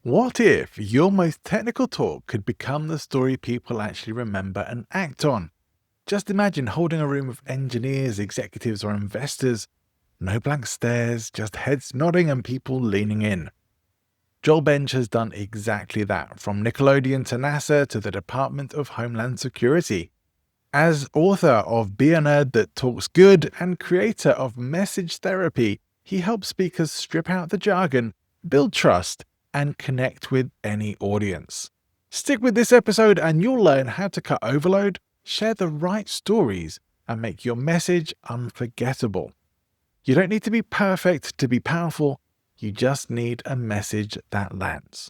What if your most technical talk could become the story people actually remember and act on? Just imagine holding a room of engineers, executives, or investors. No blank stares, just heads nodding and people leaning in. Joel Benge has done exactly that, from Nickelodeon to NASA to the Department of Homeland Security. As author of Be a Nerd That Talks Good and creator of Message Therapy, he helps speakers strip out the jargon, build trust, and connect with any audience. Stick with this episode and you'll learn how to cut overload, share the right stories, and make your message unforgettable. You don't need to be perfect to be powerful, you just need a message that lands.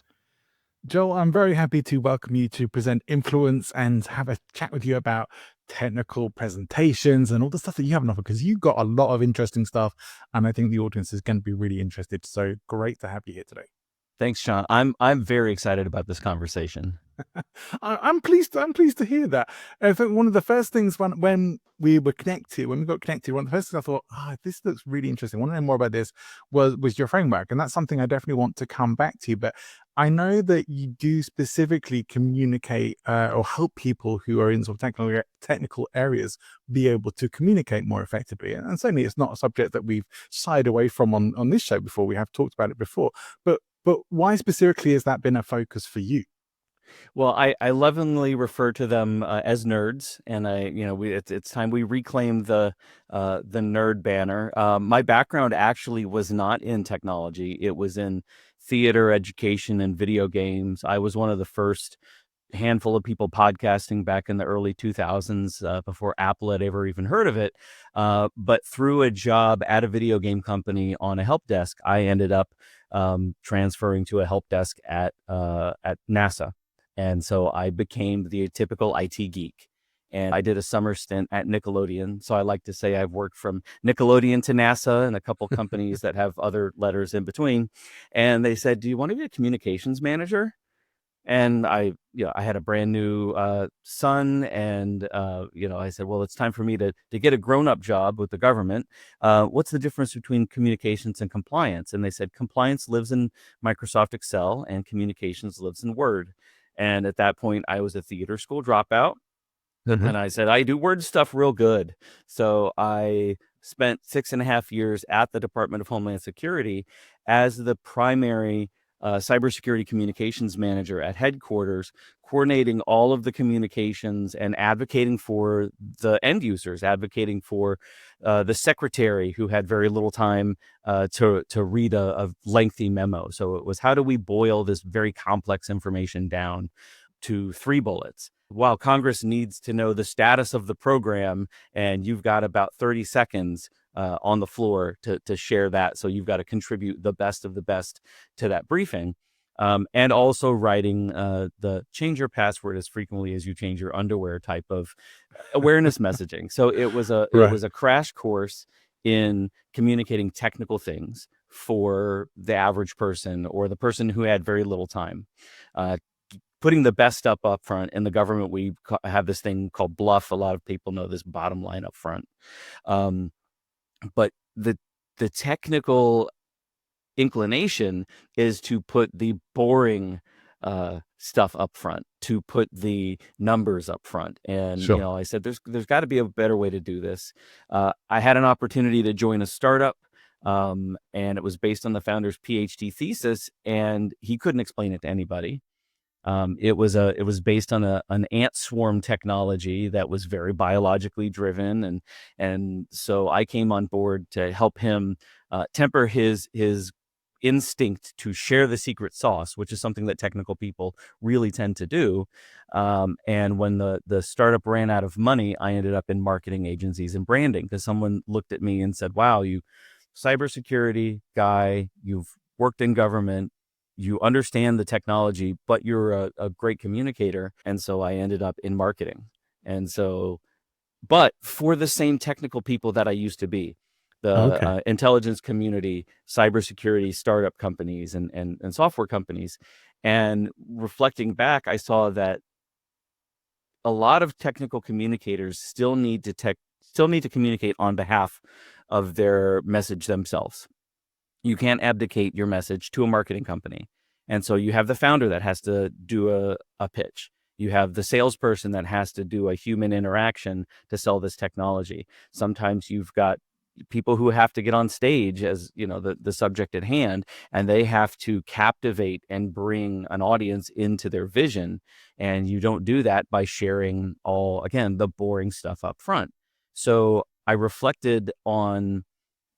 Joel, I'm very happy to welcome you to present Influence and have a chat with you about technical presentations and all the stuff that you have on offer, because you've got a lot of interesting stuff, and I think the audience is going to be really interested. So great to have you here today. Thanks, Sean. I'm very excited about this conversation. I'm pleased to hear that. I think one of the first things when we got connected, one of the first things I thought, this looks really interesting. I want to know more about this was your framework. And that's something I definitely want to come back to. But I know that you do specifically communicate or help people who are in sort of technical areas be able to communicate more effectively. And certainly it's not a subject that we've shied away from on this show before. We have talked about it before. But why specifically has that been a focus for you? Well, I lovingly refer to them as nerds, and it's time we reclaim the nerd banner. My background actually was not in technology; it was in theater, education, and video games. I was one of the first handful of people podcasting back in the early 2000s before Apple had ever even heard of it. But through a job at a video game company on a help desk, I ended up transferring to a help desk at NASA. And so I became the typical IT geek. And I did a summer stint at Nickelodeon. So I like to say I've worked from Nickelodeon to NASA and a couple companies that have other letters in between. And they said, "Do you want to be a communications manager?" And I had a brand new son, and I said, well, it's time for me to get a grown-up job with the government. What's the difference between communications and compliance? And they said, compliance lives in Microsoft Excel and communications lives in Word. And at that point, I was a theater school dropout. Mm-hmm. And I said, I do Word stuff real good. So I spent 6.5 years at the Department of Homeland Security as the primary cybersecurity communications manager at headquarters, coordinating all of the communications and advocating for the end users, advocating for the secretary who had very little time to read a lengthy memo. So it was, how do we boil this very complex information down to 3 bullets? While Congress needs to know the status of the program, and you've got about 30 seconds on the floor to share that. So you've got to contribute the best of the best to that briefing. And also writing the change your password as frequently as you change your underwear type of awareness messaging. So it was a crash course in communicating technical things for the average person or the person who had very little time. Putting the best stuff up front. In the government, we have this thing called BLUF. A lot of people know this, bottom line up front. But the technical inclination is to put the boring stuff up front, to put the numbers up front. And, Sure. I said, there's got to be a better way to do this. I had an opportunity to join a startup. And it was based on the founder's PhD thesis, and he couldn't explain it to anybody. It was based on an ant swarm technology that was very biologically driven, and so I came on board to help him temper his instinct to share the secret sauce, which is something that technical people really tend to do. And when the startup ran out of money, I ended up in marketing agencies and branding, because someone looked at me and said, "Wow, you cybersecurity guy, you've worked in government, you understand the technology, but you're a great communicator." And so I ended up in marketing. And so, but for the same technical people that I used to be, the intelligence community, cybersecurity, startup companies, and software companies. And reflecting back, I saw that a lot of technical communicators still need to communicate on behalf of their message themselves. You can't abdicate your message to a marketing company. And so you have the founder that has to do a pitch. You have the salesperson that has to do a human interaction to sell this technology. Sometimes you've got people who have to get on stage as, you know, the subject at hand, and they have to captivate and bring an audience into their vision. And you don't do that by sharing all, again, the boring stuff up front. So I reflected on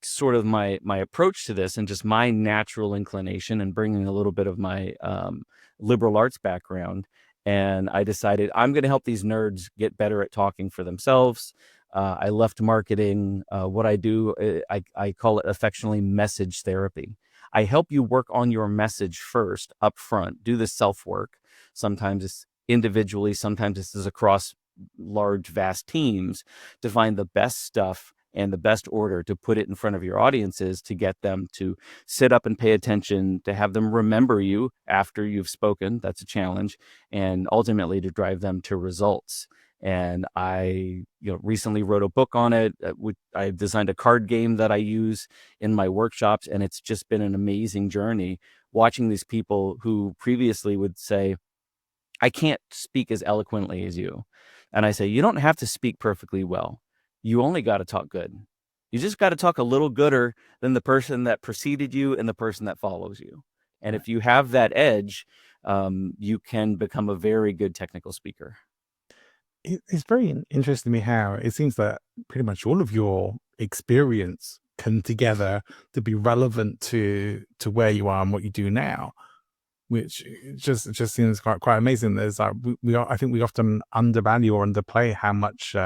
sort of my approach to this and just my natural inclination and bringing a little bit of my liberal arts background. And I decided I'm going to help these nerds get better at talking for themselves. I left marketing. What I do, I call it affectionately message therapy. I help you work on your message first up front, do the self work. Sometimes it's individually, sometimes this is across large, vast teams to find the best stuff and the best order to put it in front of your audiences to get them to sit up and pay attention, to have them remember you after you've spoken. That's a challenge. And ultimately to drive them to results. And I, recently wrote a book on it. I designed a card game that I use in my workshops. And it's just been an amazing journey watching these people who previously would say, I can't speak as eloquently as you. And I say, you don't have to speak perfectly well. You only got to talk good. You just got to talk a little gooder than the person that preceded you and the person that follows you. And if you have that edge, you can become a very good technical speaker. It's very interesting to me how it seems that pretty much all of your experience come together to be relevant to where you are and what you do now, which just seems quite amazing. There's I think we often undervalue or underplay how much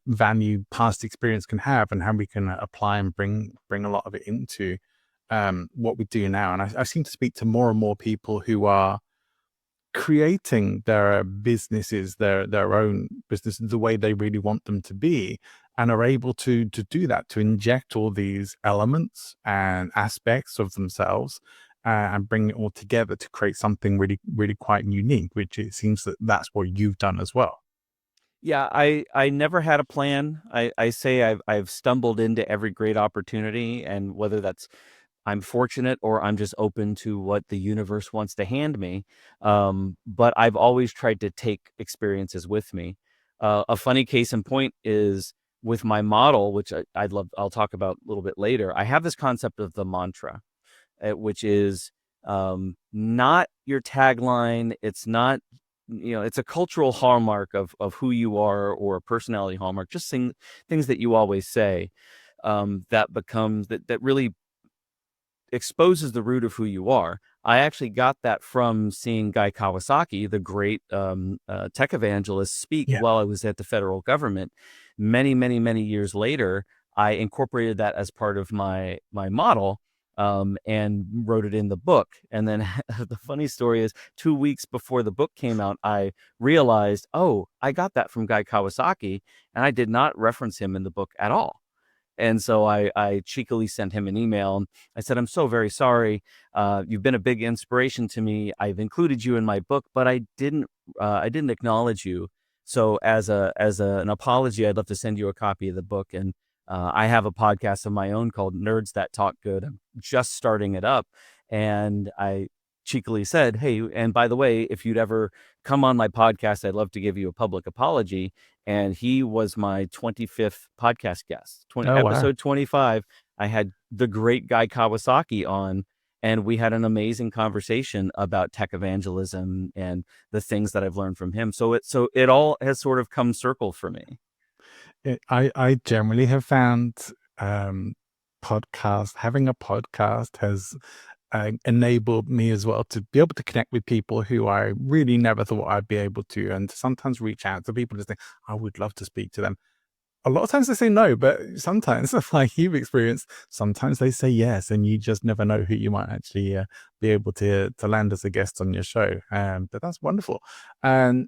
value past experience can have and how we can apply and bring a lot of it into what we do now. And I seem to speak to more and more people who are creating their businesses, their own businesses, the way they really want them to be, and are able to do that, to inject all these elements and aspects of themselves and bring it all together to create something really, really quite unique, which it seems that that's what you've done as well. Yeah, I never had a plan. I say I've stumbled into every great opportunity, and whether that's I'm fortunate or I'm just open to what the universe wants to hand me. But I've always tried to take experiences with me. A funny case in point is with my model, which I'll talk about a little bit later. I have this concept of the mantra, which is not your tagline. It's not, it's a cultural hallmark of who you are, or a personality hallmark, just things that you always say that really exposes the root of who you are. I actually got that from seeing Guy Kawasaki, the great tech evangelist, speak while I was at the federal government. Many, many, many years later, I incorporated that as part of my model and wrote it in the book. And then the funny story is 2 weeks before the book came out, I realized, oh, I got that from Guy Kawasaki, and I did not reference him in the book at all. And so I cheekily sent him an email. I said, I'm so very sorry. You've been a big inspiration to me. I've included you in my book, but I didn't acknowledge you. So as an apology, I'd love to send you a copy of the book. And I have a podcast of my own called Nerds That Talk Good. I'm just starting it up. And I cheekily said, hey, and by the way, if you'd ever come on my podcast, I'd love to give you a public apology. And he was my 25th podcast guest. Episode 25, I had the great Guy Kawasaki on, and we had an amazing conversation about tech evangelism and the things that I've learned from him. So it all has sort of come circle for me. I generally have found having a podcast has enabled me as well to be able to connect with people who I really never thought I'd be able to, and sometimes reach out to people to think I would love to speak to them. A lot of times they say no, but sometimes, like you've experienced, sometimes they say yes, and you just never know who you might actually be able to land as a guest on your show. But that's wonderful. And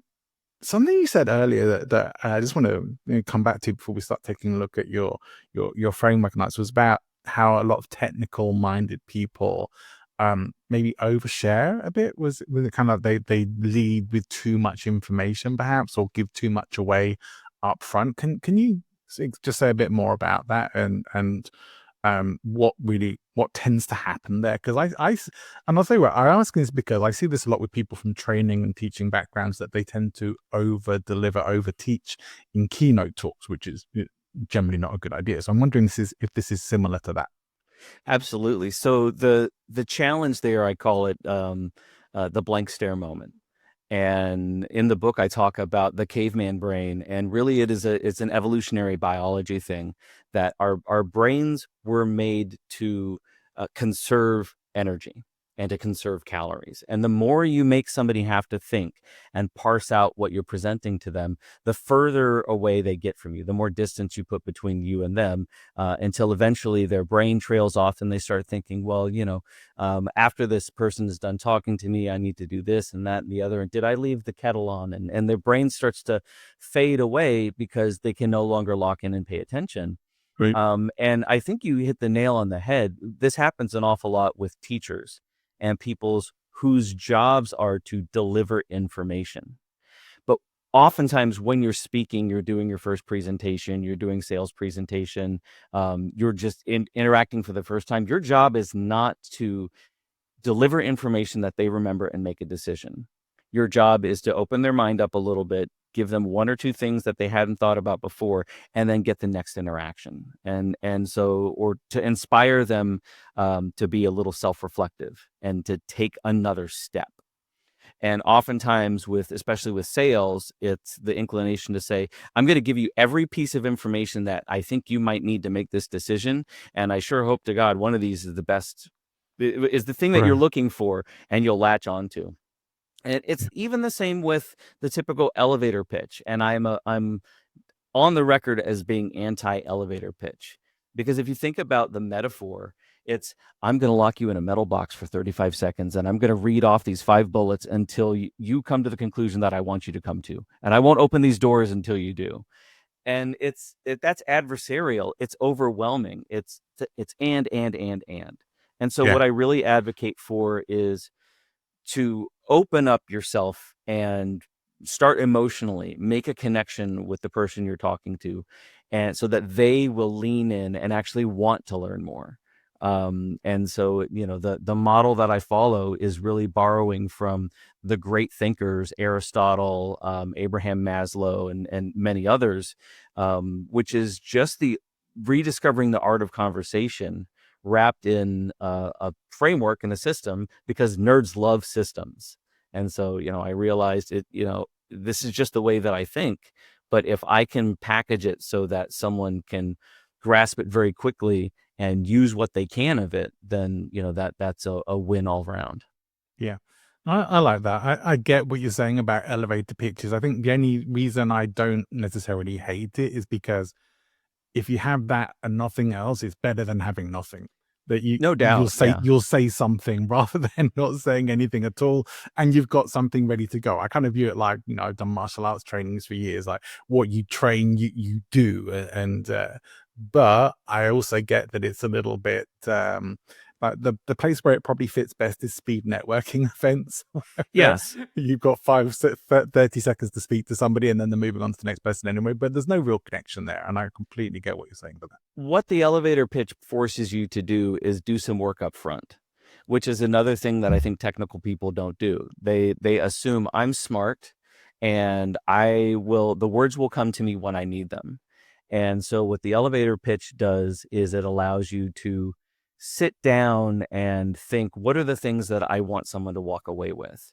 something you said earlier that I just want to come back to before we start taking a look at your framework nights was about how a lot of technical minded people maybe overshare a bit. Was it kind of they lead with too much information perhaps, or give too much away up front? Can you just say a bit more about that and what what tends to happen there? Because and I'll say what I'm asking is because I see this a lot with people from training and teaching backgrounds, that they tend to over deliver, over teach in keynote talks, which is generally not a good idea. So I'm wondering if this is similar to that. Absolutely. So the challenge there, I call it the blank stare moment. And in the book, I talk about the caveman brain, and really it's an evolutionary biology thing, that our brains were made to conserve energy and to conserve calories. And the more you make somebody have to think and parse out what you're presenting to them, the further away they get from you, the more distance you put between you and them, until eventually their brain trails off and they start thinking, well, after this person is done talking to me, I need to do this and that and the other. And did I leave the kettle on? And their brain starts to fade away because they can no longer lock in and pay attention. Right. And I think you hit the nail on the head. This happens an awful lot with teachers and people's whose jobs are to deliver information. But oftentimes when you're speaking, you're doing your first presentation, you're doing sales presentation, you're just interacting for the first time. Your job is not to deliver information that they remember and make a decision. Your job is to open their mind up a little bit, give them one or two things that they hadn't thought about before, and then get the next interaction. And so, or to inspire them to be a little self-reflective and to take another step. And oftentimes especially with sales, it's the inclination to say, I'm going to give you every piece of information that I think you might need to make this decision. And I sure hope to God one of these is the thing that you're looking for and you'll latch onto. And it's even the same with the typical elevator pitch. And I'm on the record as being anti-elevator pitch, because if you think about the metaphor, it's, I'm going to lock you in a metal box for 35 seconds and I'm going to read off these 5 bullets until you come to the conclusion that I want you to come to. And I won't open these doors until you do. And that's adversarial. It's overwhelming. It's and. And so what I really advocate for is to open up yourself and start emotionally, make a connection with the person you're talking to, and so that they will lean in and actually want to learn more. And so, the model that I follow is really borrowing from the great thinkers, Aristotle, Abraham Maslow, and many others, which is just the rediscovering the art of conversation wrapped in a framework and a system, because nerds love systems. And so, I realized this is just the way that I think, but if I can package it so that someone can grasp it very quickly and use what they can of it, then, that's a win all around. Yeah. I like that. I get what you're saying about elevator pitches. I think the only reason I don't necessarily hate it is because if you have that and nothing else, it's better than having nothing. That No doubt, you'll say something rather than not saying anything at all, and you've got something ready to go. I kind of view it like, I've done martial arts trainings for years, like what you train, you do. But I also get that it's a little bit like the place where it probably fits best is speed networking events. Yes. You've got 30 seconds to speak to somebody and then they're moving on to the next person anyway, but there's no real connection there. And I completely get what you're saying about that. What the elevator pitch forces you to do is do some work up front, which is another thing that I think technical people don't do. They assume I'm smart and the words will come to me when I need them. And so what the elevator pitch does is it allows you to sit down and think, what are the things that I want someone to walk away with?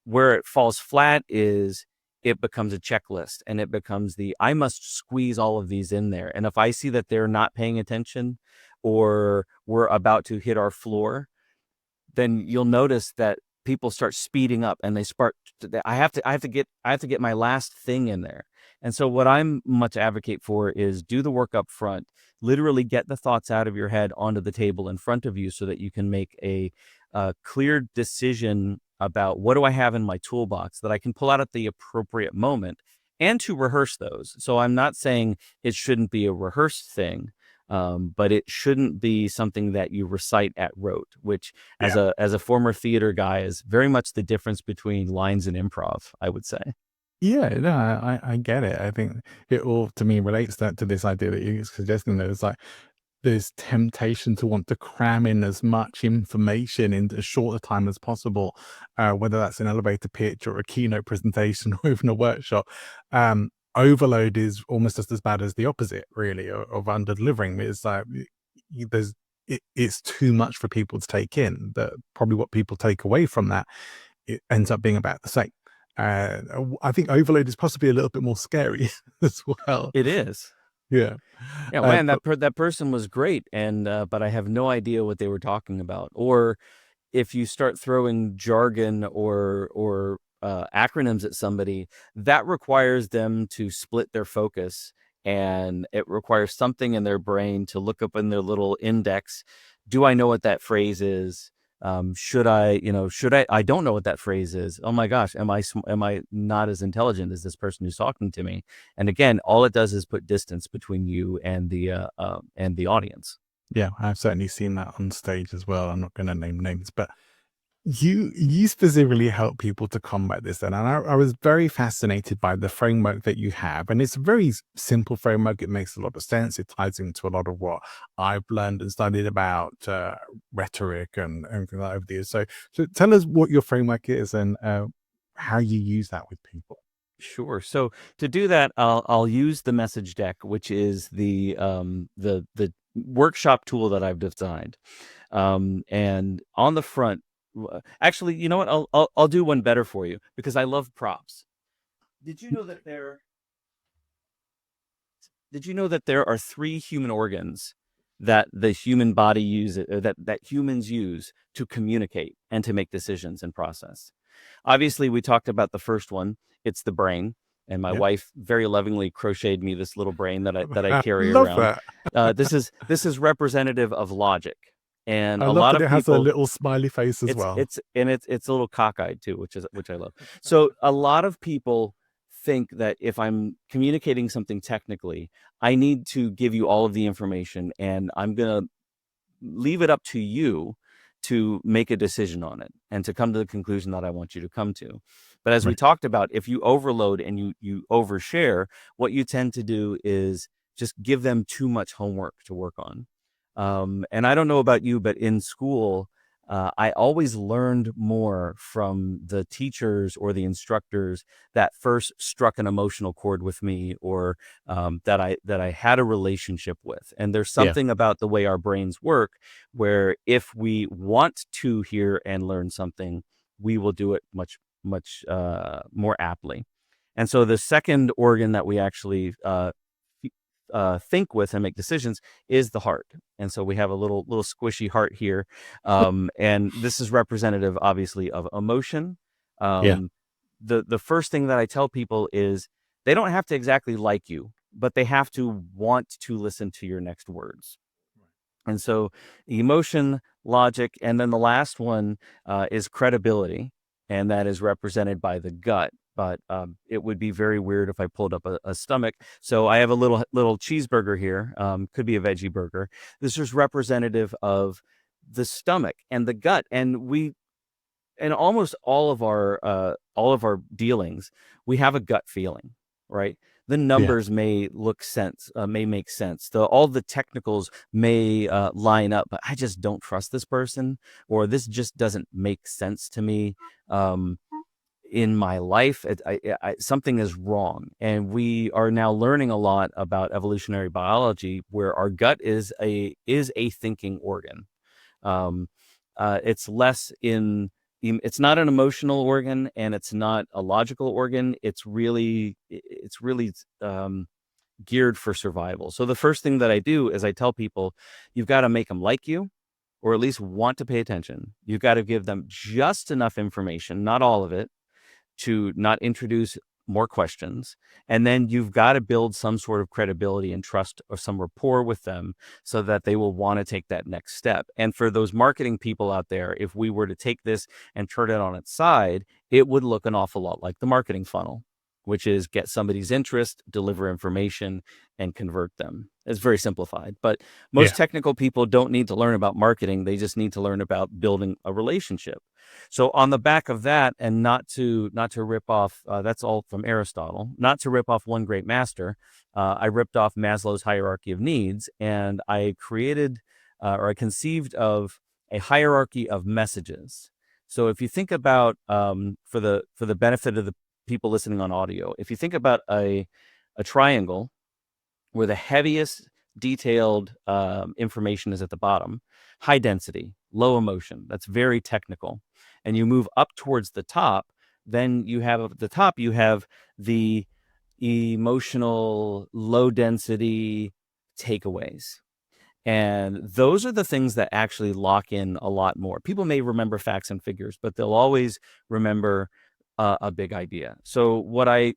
Where it falls flat is it becomes a checklist, and it becomes I must squeeze all of these in there. And if I see that they're not paying attention or we're about to hit our floor, then you'll notice that people start speeding up and I have to get my last thing in there. And so what I'm much advocate for is do the work up front, literally get the thoughts out of your head onto the table in front of you so that you can make a clear decision about what do I have in my toolbox that I can pull out at the appropriate moment, and to rehearse those. So I'm not saying it shouldn't be a rehearsed thing, but it shouldn't be something that you recite at rote, which as a former theater guy is very much the difference between lines and improv, I would say. Yeah, no, I get it. I think it all, to me, relates to this idea that you're suggesting, that it's like there's temptation to want to cram in as much information in as short a time as possible, whether that's an elevator pitch or a keynote presentation or even a workshop. Overload is almost just as bad as the opposite, really, of under delivering. It's like it's too much for people to take in. That probably what people take away from that, it ends up being about the same. I think overload is possibly a little bit more scary as well. It is. Yeah. Yeah, man, that person was great, and but I have no idea what they were talking about. Or if you start throwing jargon or acronyms at somebody, that requires them to split their focus, and it requires something in their brain to look up in their little index. Do I know what that phrase is? Should I don't know what that phrase is. Oh my gosh, am I not as intelligent as this person who's talking to me? And again, all it does is put distance between you and the audience. Yeah, I've certainly seen that on stage as well. I'm not going to name names, but you specifically help people to combat this. And I was very fascinated by the framework that you have. And it's a very simple framework. It makes a lot of sense. It ties into a lot of what I've learned and studied about rhetoric and everything like that over the years. So tell us what your framework is and how you use that with people. Sure. So to do that, I'll use the message deck, which is the workshop tool that I've designed. And on the front, actually, you know what? I'll do one better for you because I love props. Did you know that there are 3 human organs that the human body uses, that humans use to communicate and to make decisions and process? Obviously, we talked about the first one. It's the brain. And my wife very lovingly crocheted me this little brain that I carry around. This is representative of logic. And I a love lot that of it has a people, little smiley face as well. it's a little cockeyed too, which I love. So a lot of people think that if I'm communicating something technically, I need to give you all of the information, and I'm gonna leave it up to you to make a decision on it and to come to the conclusion that I want you to come to. But as we talked about, if you overload and you overshare, what you tend to do is just give them too much homework to work on. And I don't know about you, but in school, I always learned more from the teachers or the instructors that first struck an emotional chord with me, or that I had a relationship with. And there's something about the way our brains work, where if we want to hear and learn something, we will do it much more aptly. And so the second organ that we actually think with and make decisions is the heart. And so we have a little squishy heart here, and this is representative, obviously, of emotion. The first thing that I tell people is they don't have to exactly like you, but they have to want to listen to your next words. And so emotion, logic, and then the last one is credibility, and that is represented by the gut. But it would be very weird if I pulled up a stomach. So I have a little cheeseburger here. Could be a veggie burger. This is representative of the stomach and the gut. And in almost all of our dealings, we have a gut feeling, right? The numbers may make sense. All the technicals may line up, but I just don't trust this person, or this just doesn't make sense to me. In my life, something is wrong. And we are now learning a lot about evolutionary biology, where our gut is a thinking organ. It's not an emotional organ, and it's not a logical organ. It's really geared for survival. So the first thing that I do is I tell people, you've got to make them like you, or at least want to pay attention. You've got to give them just enough information, not all of it, to not introduce more questions. And then you've got to build some sort of credibility and trust or some rapport with them so that they will want to take that next step. And for those marketing people out there, if we were to take this and turn it on its side, it would look an awful lot like the marketing funnel. which is get somebody's interest, deliver information, and convert them. It's very simplified, but most technical people don't need to learn about marketing. They just need to learn about building a relationship. So on the back of that, and not to rip off, that's all from Aristotle, not to rip off one great master, I ripped off Maslow's hierarchy of needs, and I created or I conceived of a hierarchy of messages. So if you think about, for the benefit of the people listening on audio, if you think about a triangle where the heaviest detailed information is at the bottom, high density, low emotion, that's very technical, and you move up towards the top, then you have at the top, you have the emotional, low density takeaways. And those are the things that actually lock in a lot more. People may remember facts and figures, but they'll always remember a big idea. So what I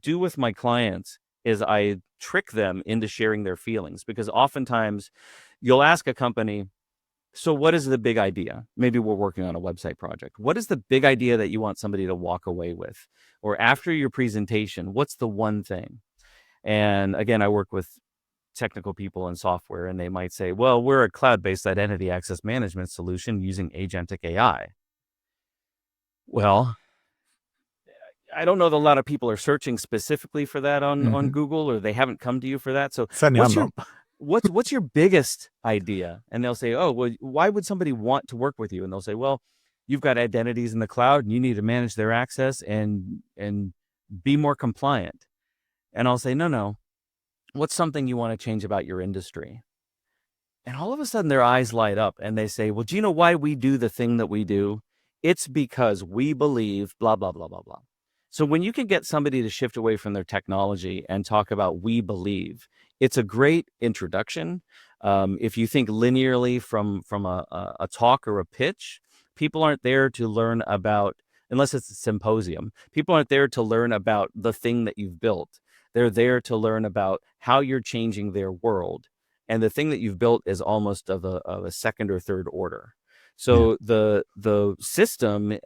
do with my clients is I trick them into sharing their feelings, because oftentimes you'll ask a company, so what is the big idea? Maybe we're working on a website project. What is the big idea that you want somebody to walk away with? Or after your presentation, what's the one thing? And again, I work with technical people in software, and they might say, well, we're a cloud-based identity access management solution using agentic AI. Well, I don't know that a lot of people are searching specifically for that on Google, or they haven't come to you for that. So what's your biggest idea? And they'll say, oh, well, why would somebody want to work with you? And they'll say, well, you've got identities in the cloud and you need to manage their access and be more compliant. And I'll say, no. What's something you want to change about your industry? And all of a sudden their eyes light up and they say, well, do you know why we do the thing that we do? It's because we believe blah, blah, blah, blah, blah. So when you can get somebody to shift away from their technology and talk about we believe, it's a great introduction. If you think linearly from a talk or a pitch, people aren't there to learn about, unless it's a symposium, people aren't there to learn about the thing that you've built. They're there to learn about how you're changing their world. And the thing that you've built is almost of a second or third order. So the system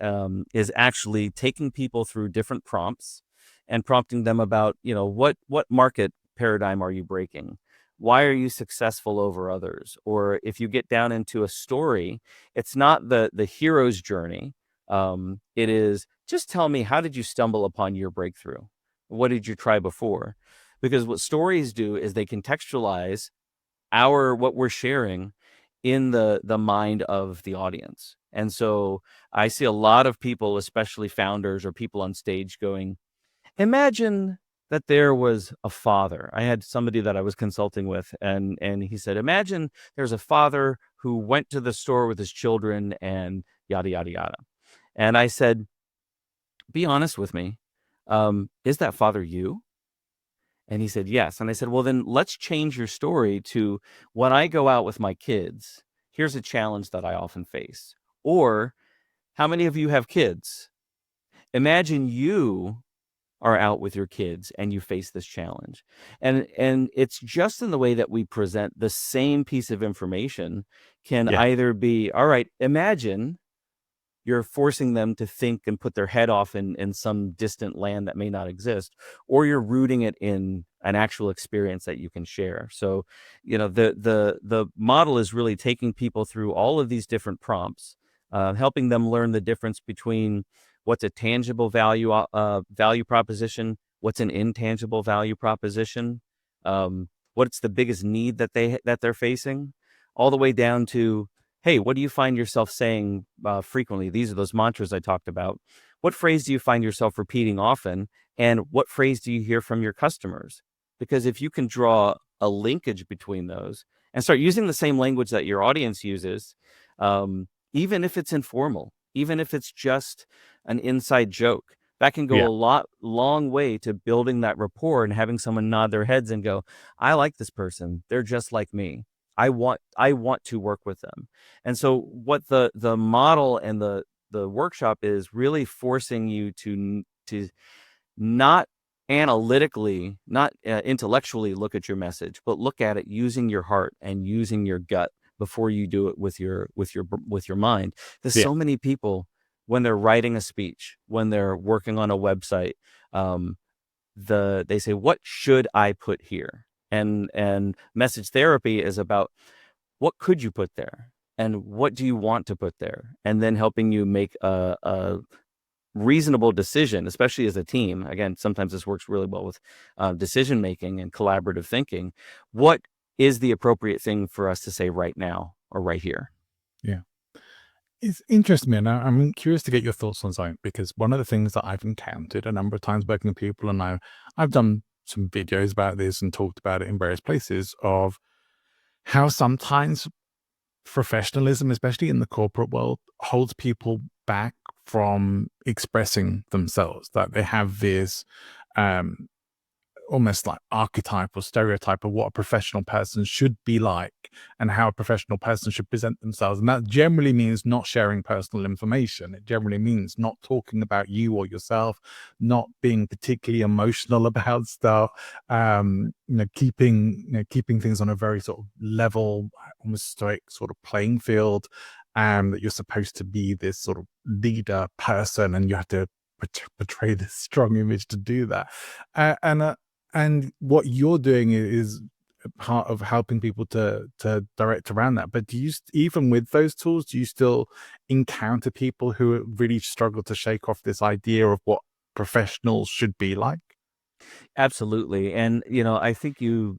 is actually taking people through different prompts and prompting them about, what market paradigm are you breaking? Why are you successful over others? Or if you get down into a story, it's not the hero's journey. It is, just tell me, how did you stumble upon your breakthrough? What did you try before? Because what stories do is they contextualize what we're sharing in the mind of the audience. And so I see a lot of people, especially founders or people on stage, going, imagine that there was a father. I had somebody that I was consulting with, and he said, imagine there's a father who went to the store with his children and yada, yada, yada. And I said, be honest with me. Is that father you? And he said, yes. And I said, well, then let's change your story to, when I go out with my kids, here's a challenge that I often face. Or, how many of you have kids? Imagine you are out with your kids and you face this challenge. And it's just in the way that we present the same piece of information can either be, all right, imagine you're forcing them to think and put their head off in some distant land that may not exist, or you're rooting it in an actual experience that you can share. So, the model is really taking people through all of these different prompts, helping them learn the difference between what's a tangible value proposition, what's an intangible value proposition, what's the biggest need that they're facing, all the way down to, hey, what do you find yourself saying frequently? These are those mantras I talked about. What phrase do you find yourself repeating often? And what phrase do you hear from your customers? Because if you can draw a linkage between those and start using the same language that your audience uses, even if it's informal, even if it's just an inside joke, that can go long way to building that rapport and having someone nod their heads and go, I like this person. They're just like me. I want to work with them. And so what the model and the workshop is really forcing you to not analytically, not intellectually look at your message, but look at it using your heart and using your gut before you do it with your mind. There's so many people, when they're writing a speech, when they're working on a website, they say, what should I put here? And message therapy is about what could you put there and what do you want to put there, and then helping you make a reasonable decision, especially as a team. Again, sometimes this works really well with decision making and collaborative thinking. What is the appropriate thing for us to say right now or right here? Yeah. It's interesting, and I'm curious to get your thoughts on something, because one of the things that I've encountered a number of times working with people, and I've done some videos about this and talked about it in various places, of how sometimes professionalism, especially in the corporate world, holds people back from expressing themselves. That they have this um, almost like archetype or stereotype of what a professional person should be like and how a professional person should present themselves. And that generally means not sharing personal information. It generally means not talking about you or yourself, not being particularly emotional about stuff, keeping things on a very sort of level, almost stoic sort of playing field. That you're supposed to be this sort of leader person, and you have to portray this strong image to do that. And what you're doing is part of helping people to direct around that. But do you, even with those tools, do you still encounter people who really struggle to shake off this idea of what professionals should be like? Absolutely. And, I think you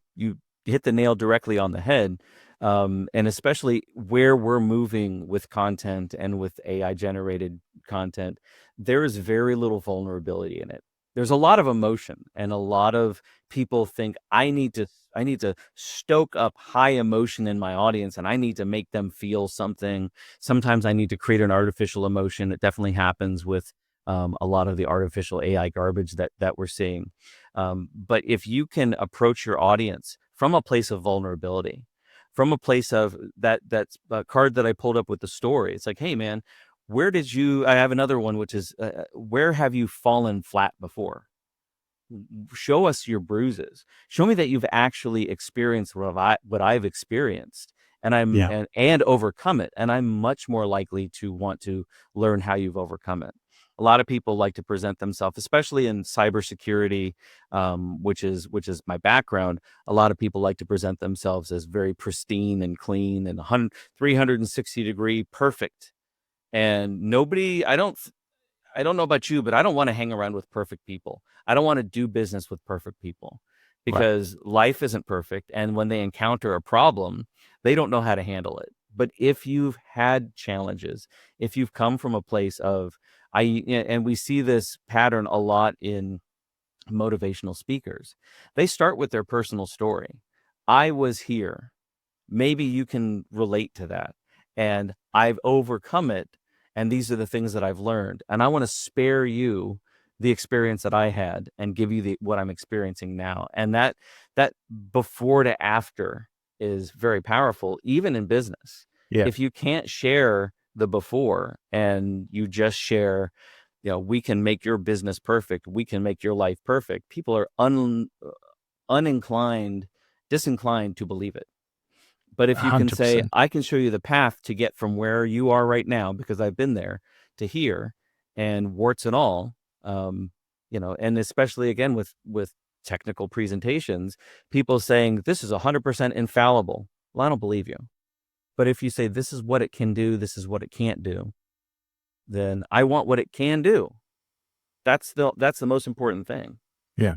hit the nail directly on the head. And especially where we're moving with content and with AI generated content, there is very little vulnerability in it. There's a lot of emotion, and a lot of people think I need to stoke up high emotion in my audience, and I need to make them feel something. Sometimes I need to create an artificial emotion. It definitely happens with a lot of the artificial AI garbage that we're seeing. But if you can approach your audience from a place of vulnerability, from a place of that's a card that I pulled up with the story. It's like, hey man, I have another one, which is, where have you fallen flat before? Show us your bruises. Show me that you've actually experienced what I've experienced, and Yeah. and overcome it. And I'm much more likely to want to learn how you've overcome it. A lot of people like to present themselves, especially in cybersecurity, which is my background. A lot of people like to present themselves as very pristine and clean and 360-degree perfect. And I don't know about you, but I don't want to hang around with perfect people. I don't want to do business with perfect people, Right. because life isn't perfect. And when they encounter a problem, they don't know how to handle it. But if you've had challenges, if you've come from a place of, and we see this pattern a lot in motivational speakers, they start with their personal story. I was here. Maybe you can relate to that. And I've overcome it. And these are the things that I've learned. And I want to spare you the experience that I had and give you what I'm experiencing now. And that before to after is very powerful, even in business. Yeah. If you can't share the before and you just share, we can make your business perfect, we can make your life perfect, people are disinclined to believe it. But if you can say, 100%. I can show you the path to get from where you are right now, because I've been there, to here, and warts and all, and especially again with technical presentations, people saying this is 100% infallible. Well, I don't believe you. But if you say this is what it can do, this is what it can't do, then I want what it can do. That's the most important thing. Yeah.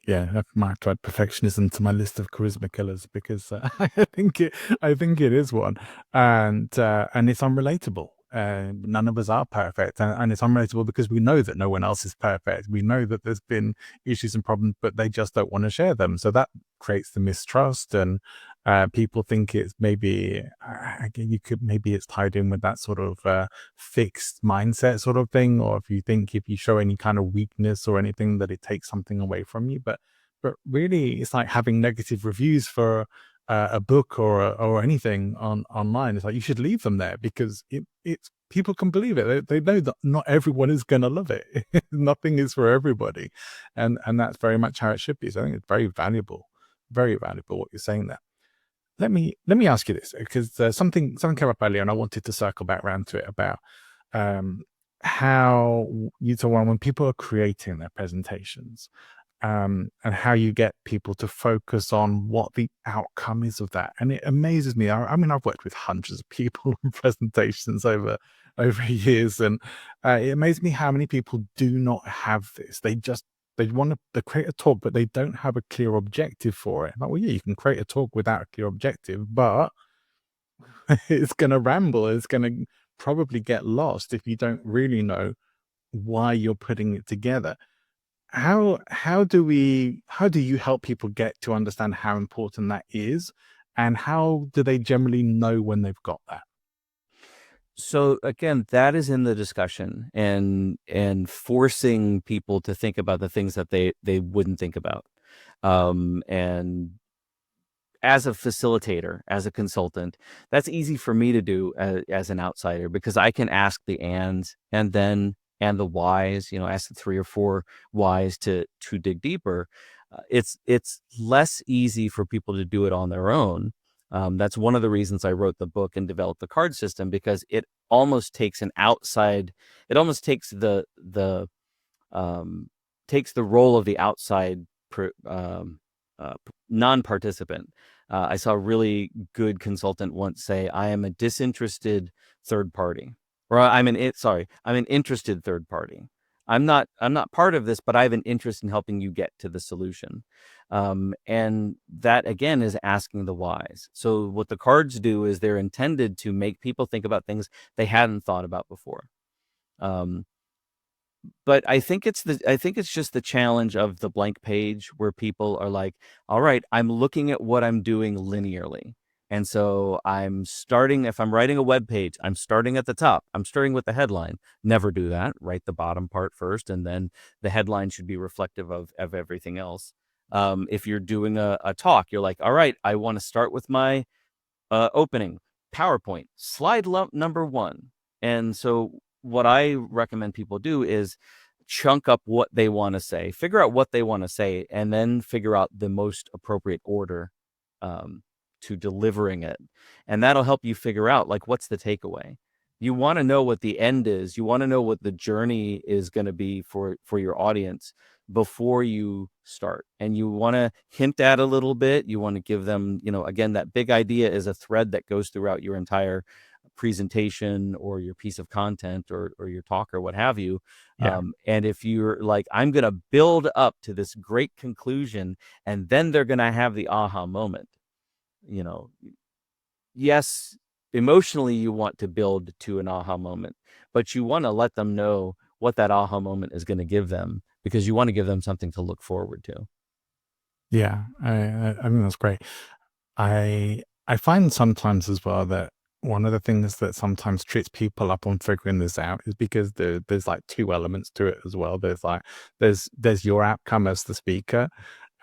Yeah, I might add perfectionism to my list of charisma killers, because I think it is one, and it's unrelatable. None of us are perfect, and it's unrelatable because we know that no one else is perfect. We know that there's been issues and problems, but they just don't want to share them. So that creates the mistrust, and people think it's maybe maybe it's tied in with that sort of fixed mindset sort of thing, or if you show any kind of weakness or anything, that it takes something away from you. But really, it's like having negative reviews for a book or anything online. It's like you should leave them there, because it's people can believe it. They know that not everyone is going to love it. Nothing is for everybody, and that's very much how it should be. So I think it's very valuable what you're saying there. Let me ask you this, because something came up earlier, and I wanted to circle back around to it, about how you told when people are creating their presentations, and how you get people to focus on what the outcome is of that. And it amazes me. I mean, I've worked with hundreds of people in presentations over years, and it amazes me how many people do not have this. They want to create a talk, but they don't have a clear objective for it. Like, well, yeah, you can create a talk without a clear objective, but it's going to ramble. It's going to probably get lost if you don't really know why you're putting it together. How do you help people get to understand how important that is, and how do they generally know when they've got that? So again, that is in the discussion, and forcing people to think about the things that they wouldn't think about. And as a facilitator, as a consultant, that's easy for me to do as an outsider, because I can ask the ands and then and the whys, ask the 3 or 4 whys to dig deeper. It's less easy for people to do it on their own. That's one of the reasons I wrote the book and developed the card system, because it almost takes it almost takes takes the role of the outside non-participant. I saw a really good consultant once say, "I am a disinterested third party," or I'm an interested third party. I'm not part of this, but I have an interest in helping you get to the solution. And that again is asking the whys. So what the cards do is they're intended to make people think about things they hadn't thought about before. But I think it's just the challenge of the blank page, where people are like, all right, I'm looking at what I'm doing linearly. And so if I'm writing a web page, I'm starting at the top. I'm starting with the headline. Never do that. Write the bottom part first, and then the headline should be reflective of everything else. If you're doing a talk, you're like, all right, I want to start with my opening PowerPoint, slide number 1. And so what I recommend people do is chunk up what they want to say, figure out what they want to say, and then figure out the most appropriate order to delivering it. And that'll help you figure out, like, what's the takeaway. You want to know what the end is. You want to know what the journey is going to be for your audience before you start. And you want to hint at a little bit. You want to give them, again, that big idea is a thread that goes throughout your entire presentation or your piece of content or your talk or what have you. Yeah. And if you're like, I'm going to build up to this great conclusion, and then they're going to have the aha moment. Yes, emotionally you want to build to an aha moment, but you want to let them know what that aha moment is going to give them, because you want to give them something to look forward to. Yeah, I think that's great. I find sometimes as well that one of the things that sometimes trips people up on figuring this out is because there's like 2 elements to it as well. There's your outcome as the speaker,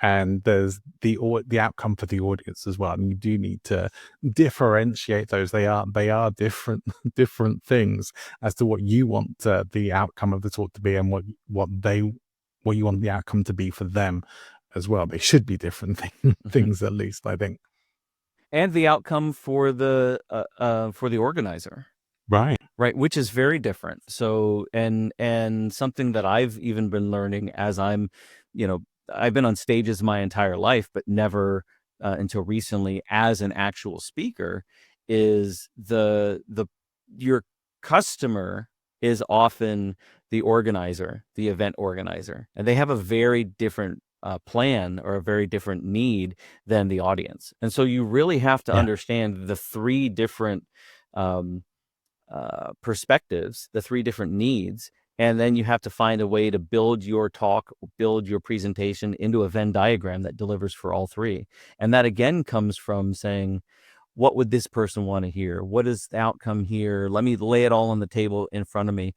and there's the outcome for the audience as well. And you do need to differentiate those. They are different different things as to what you want the outcome of the talk to be, and what you want the outcome to be for them as well. They should be different things, at least, I think. And the outcome for the organizer, Right. which is very different. So and something that I've even been learning as I've been on stages my entire life, but never until recently as an actual speaker, is your customer is often the organizer, the event organizer, and they have a very different plan or a very different need than the audience. And so you really have to understand the 3 different perspectives, the 3 different needs. And then you have to find a way to build your talk, build your presentation into a Venn diagram that delivers for all 3. And that again comes from saying, what would this person want to hear? What is the outcome here? Let me lay it all on the table in front of me.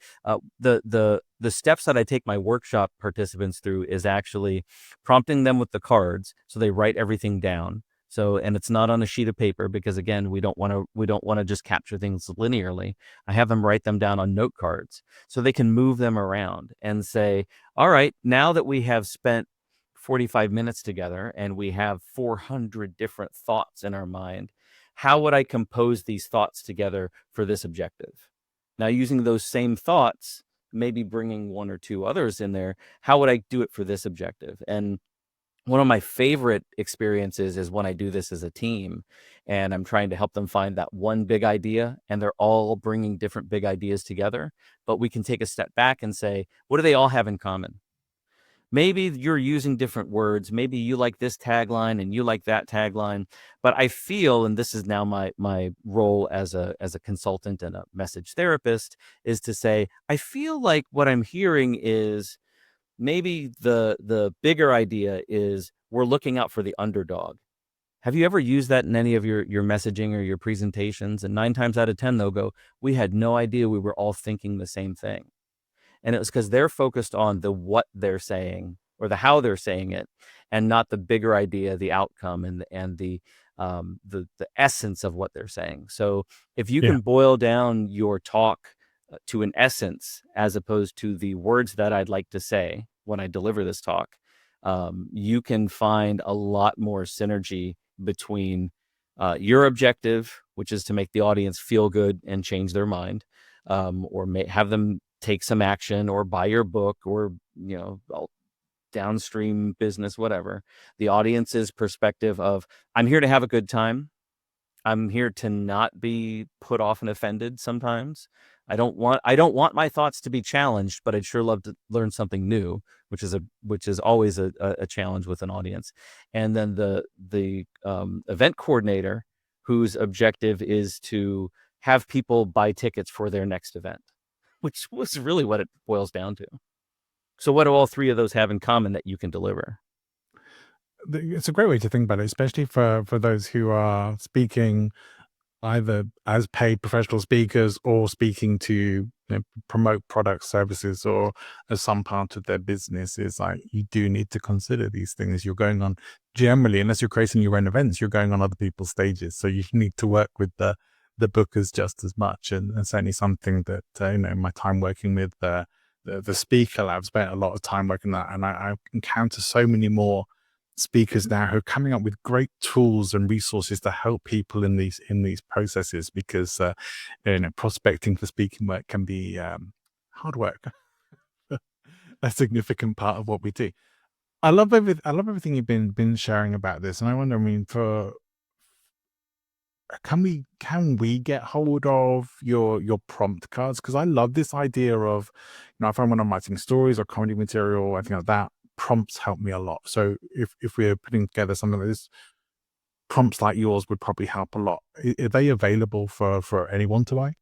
The steps that I take my workshop participants through is actually prompting them with the cards, so they write everything down. So, and it's not on a sheet of paper, because again, we don't want to just capture things linearly. I have them write them down on note cards so they can move them around and say, all right, now that we have spent 45 minutes together and we have 400 different thoughts in our mind, how would I compose these thoughts together for this objective? Now, using those same thoughts, maybe bringing one or two others in there, how would I do it for this objective? And one of my favorite experiences is when I do this as a team and I'm trying to help them find that one big idea, and they're all bringing different big ideas together. But we can take a step back and say, what do they all have in common? Maybe you're using different words. Maybe you like this tagline and you like that tagline. But I feel, and this is now my role as a consultant and a message therapist, is to say, I feel like what I'm hearing is maybe the bigger idea is we're looking out for the underdog. Have you ever used that in any of your messaging or your presentations? And 9 times out of 10, they'll go, we had no idea we were all thinking the same thing. And it was because they're focused on the what they're saying or the how they're saying it, and not the bigger idea, the outcome, and the essence of what they're saying. So if you can boil down your talk to an essence, as opposed to the words that I'd like to say when I deliver this talk, you can find a lot more synergy between your objective, which is to make the audience feel good and change their mind, or have them take some action or buy your book, or downstream business, whatever. The audience's perspective of, I'm here to have a good time. I'm here to not be put off and offended sometimes. I don't want my thoughts to be challenged, but I'd sure love to learn something new, which is always a challenge with an audience. And then the event coordinator, whose objective is to have people buy tickets for their next event, which was really what it boils down to. So what do all three of those have in common that you can deliver? It's a great way to think about it, especially for those who are speaking either as paid professional speakers or speaking to promote products, services, or as some part of their business. Is like, you do need to consider these things. You're going on, generally, unless you're creating your own events, you're going on other people's stages. So you need to work with the bookers just as much. And certainly something that, my time working with the speaker lab, spent a lot of time working that. And I encounter so many more speakers now who are coming up with great tools and resources to help people in these processes, because prospecting for speaking work can be hard work. A significant part of what we do. I love everything you've been sharing about this, and I wonder, can we get hold of your prompt cards? Because I love this idea of, if I'm when I'm writing stories or comedy material, I think like that, prompts help me a lot. So if we're putting together something like this, prompts like yours would probably help a lot. Are they available for anyone to buy?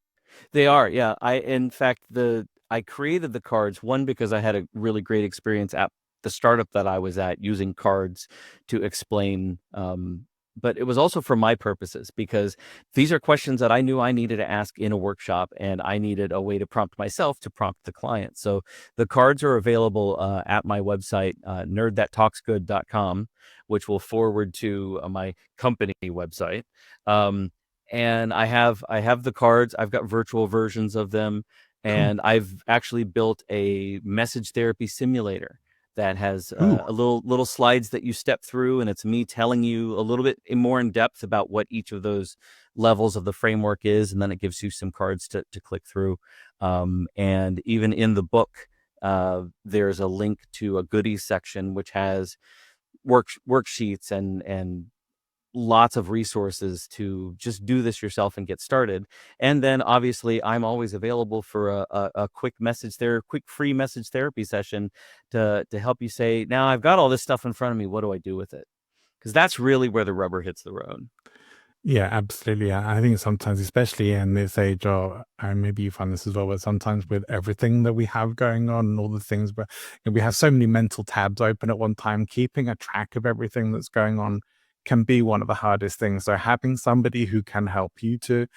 They are, yeah. I created the cards, one, because I had a really great experience at the startup that I was at using cards to explain, but it was also for my purposes, because these are questions that I knew I needed to ask in a workshop, and I needed a way to prompt myself to prompt the client. So the cards are available at my website, nerdthattalksgood.com, which will forward to my company website. And I have the cards. I've got virtual versions of them, and I've actually built a message therapy simulator that has a little slides that you step through, and it's me telling you a little bit more in depth about what each of those levels of the framework is, and then it gives you some cards to click through. And even in the book, there's a link to a goodies section, which has worksheets and lots of resources to just do this yourself and get started. And then obviously I'm always available for a quick free message therapy session to help you say, now I've got all this stuff in front of me, what do I do with it? Because that's really where the rubber hits the road. Yeah, absolutely. I think sometimes, especially in this age, and maybe you find this as well, but sometimes with everything that we have going on and all the things, but we have so many mental tabs open at one time, keeping a track of everything that's going on can be one of the hardest things. So having somebody who can help you to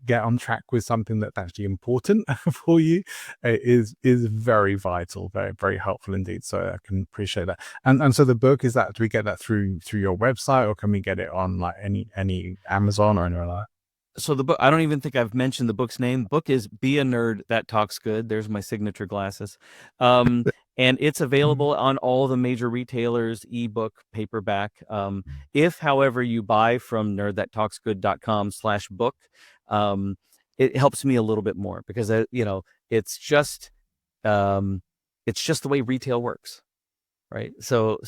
get on track with something that's actually important for you is very vital, very, very helpful indeed. So I can appreciate that. And so the book, is that, do we get that through your website, or can we get it on like any Amazon or anywhere like that? So the book, I don't even think I've mentioned the book's name. The book is Be a Nerd That Talks Good. There's my signature glasses. And it's available on all the major retailers, ebook, paperback. If, however, you buy from nerdthattalksgood.com/book, it helps me a little bit more, because it's just it's just the way retail works, right? So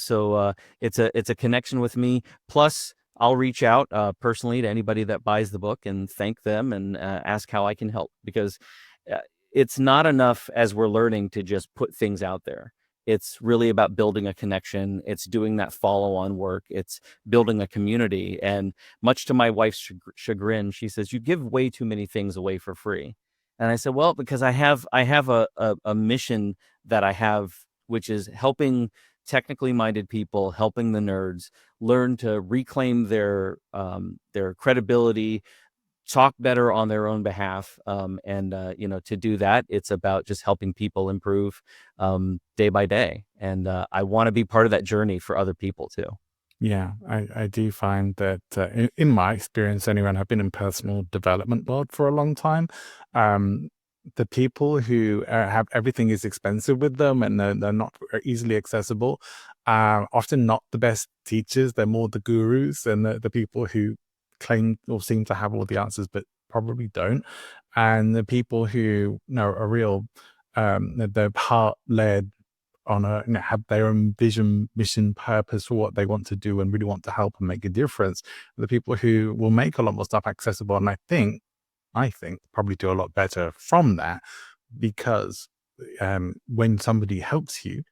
it's a connection with me. Plus, I'll reach out personally to anybody that buys the book and thank them and ask how I can help, because it's not enough, as we're learning, to just put things out there. It's really about building a connection. It's doing that follow-on work. It's building a community. And much to my wife's chagrin, she says, "You give way too many things away for free." And I said, "Well, because I have a mission that I have, which is helping technically minded people, helping the nerds learn to reclaim their credibility, talk better on their own behalf. And to do that, it's about just helping people improve day by day. And I want to be part of that journey for other people too." Yeah, I do find that in my experience anyway, and I've been in personal development world for a long time, the people who have everything is expensive with them and they're not easily accessible are often not the best teachers. They're more the gurus and the people who claim or seem to have all the answers but probably don't. And the people who are real, they're heart-led, on have their own vision, mission, purpose for what they want to do and really want to help and make a difference. The people who will make a lot more stuff accessible, and I think probably do a lot better from that, because when somebody helps you,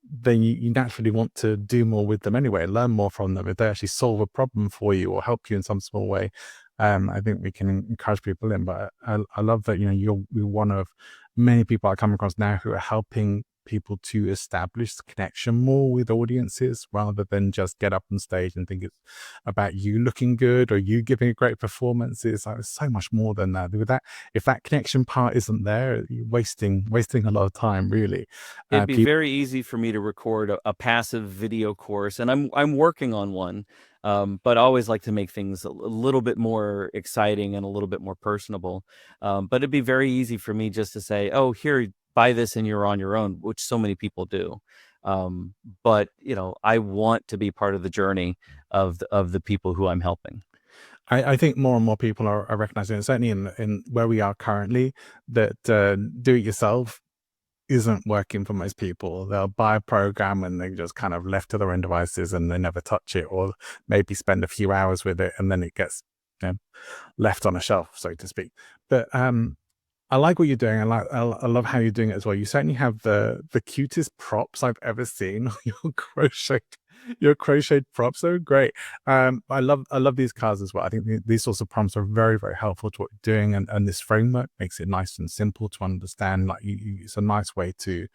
then you naturally want to do more with them anyway, learn more from them. If they actually solve a problem for you or help you in some small way, I think we can encourage people in. But I love that you're one of many people I come across now who are helping people to establish connection more with audiences, rather than just get up on stage and think it's about you looking good or you giving a great performance. It's like so much more than that. With that, if that connection part isn't there, you're wasting a lot of time, really. It'd be very easy for me to record a passive video course, and I'm working on one. But I always like to make things a little bit more exciting and a little bit more personable. But it'd be very easy for me just to say, "Oh, here, buy this and you're on your own," which so many people do. But I want to be part of the journey of the people who I'm helping. I think more and more people are recognizing, certainly in where we are currently, that do it yourself isn't working for most people. They'll buy a program and they just kind of left to their own devices and they never touch it, or maybe spend a few hours with it and then it gets left on a shelf, so to speak. But I like what you're doing. I love how you're doing it as well. You certainly have the cutest props I've ever seen. Your crocheted props are great. I love these cards as well. I think these sorts of prompts are very, very helpful to what you're doing, and this framework makes it nice and simple to understand. Like it's a nice way to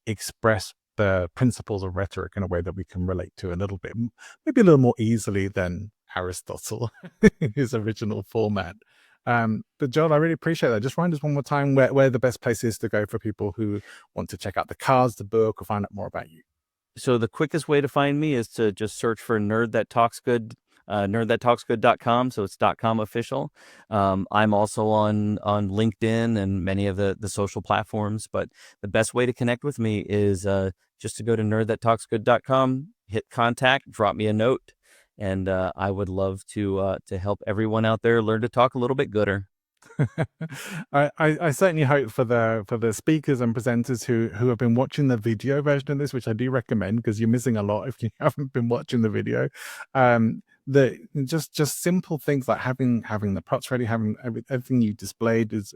express the principles of rhetoric in a way that we can relate to a little bit, maybe a little more easily than Aristotle in his original format. But Joel, I really appreciate that. Just remind us one more time where the best place is to go for people who want to check out the cards, the book, or find out more about you. So the quickest way to find me is to just search for Nerd That Talks Good, nerdthattalksgood.com. So it's .com official. I'm also on LinkedIn and many of the social platforms. But the best way to connect with me is just to go to nerdthattalksgood.com, hit contact, drop me a note. And I would love to help everyone out there learn to talk a little bit gooder. I certainly hope for the speakers and presenters who have been watching the video version of this, which I do recommend because you're missing a lot if you haven't been watching the video. The just simple things like having the props ready, having everything you displayed is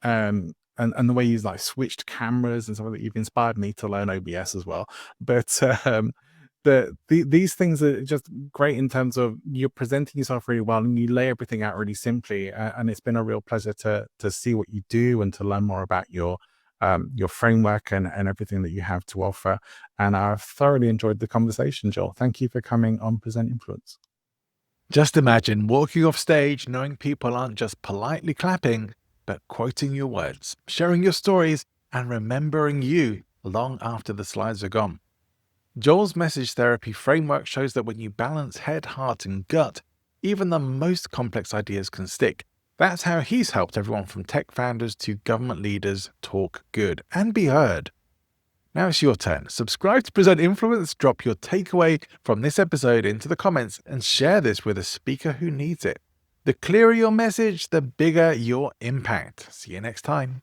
and the way you like switched cameras and stuff like that. You've inspired me to learn OBS as well. But these things are just great in terms of you're presenting yourself really well and you lay everything out really simply. And it's been a real pleasure to see what you do and to learn more about your framework and everything that you have to offer. And I've thoroughly enjoyed the conversation, Joel. Thank you for coming on Present Influence. Just imagine walking off stage knowing people aren't just politely clapping, but quoting your words, sharing your stories, and remembering you long after the slides are gone. Joel's message therapy framework shows that when you balance head, heart, and gut, even the most complex ideas can stick. That's how he's helped everyone from tech founders to government leaders talk good and be heard. Now it's your turn. Subscribe to Present Influence, drop your takeaway from this episode into the comments, and share this with a speaker who needs it. The clearer your message, the bigger your impact. See you next time.